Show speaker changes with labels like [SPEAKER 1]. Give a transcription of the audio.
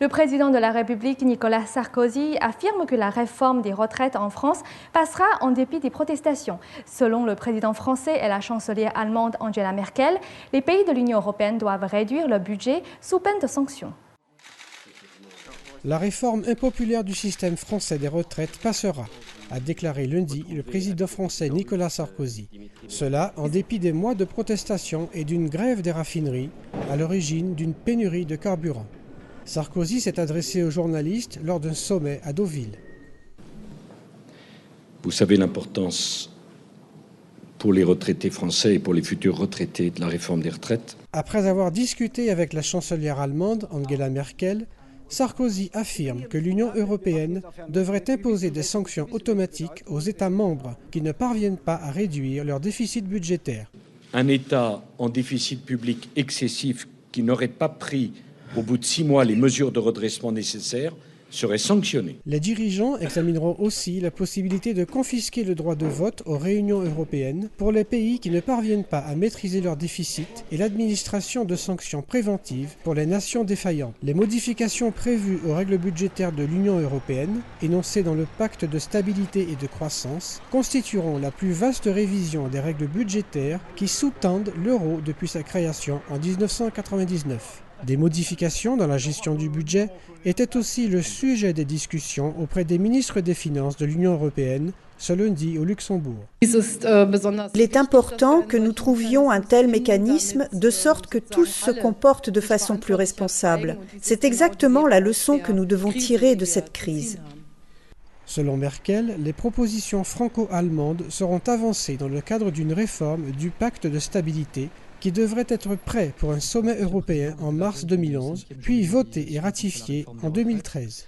[SPEAKER 1] Le président de la République, Nicolas Sarkozy, affirme que la réforme des retraites en France passera en dépit des protestations. Selon le président français et la chancelière allemande Angela Merkel, les pays de l'Union européenne doivent réduire leur budget sous peine de sanctions.
[SPEAKER 2] La réforme impopulaire du système français des retraites passera, a déclaré lundi le président français Nicolas Sarkozy. Cela en dépit des mois de protestations et d'une grève des raffineries à l'origine d'une pénurie de carburant. Sarkozy s'est adressé aux journalistes lors d'un sommet à Deauville.
[SPEAKER 3] Vous savez l'importance pour les retraités français et pour les futurs retraités de la réforme des retraites.
[SPEAKER 2] Après avoir discuté avec la chancelière allemande Angela Merkel, Sarkozy affirme que l'Union européenne devrait imposer des sanctions automatiques aux États membres qui ne parviennent pas à réduire leur déficit budgétaire.
[SPEAKER 3] Un État en déficit public excessif qui n'aurait pas pris au bout de 6 mois les mesures de redressement nécessaires serait sanctionné.
[SPEAKER 2] Les dirigeants examineront aussi la possibilité de confisquer le droit de vote aux réunions européennes pour les pays qui ne parviennent pas à maîtriser leur déficit et l'administration de sanctions préventives pour les nations défaillantes. Les modifications prévues aux règles budgétaires de l'Union européenne, énoncées dans le pacte de stabilité et de croissance, constitueront la plus vaste révision des règles budgétaires qui sous-tendent l'euro depuis sa création en 1999. Des modifications dans la gestion du budget étaient aussi le sujet des discussions auprès des ministres des Finances de l'Union européenne ce lundi au Luxembourg.
[SPEAKER 4] Il est important que nous trouvions un tel mécanisme de sorte que tous se comportent de façon plus responsable. C'est exactement la leçon que nous devons tirer de cette crise.
[SPEAKER 2] Selon Merkel, les propositions franco-allemandes seront avancées dans le cadre d'une réforme du pacte de stabilité qui devrait être prêt pour un sommet européen en mars 2011, puis voté et ratifié en 2013.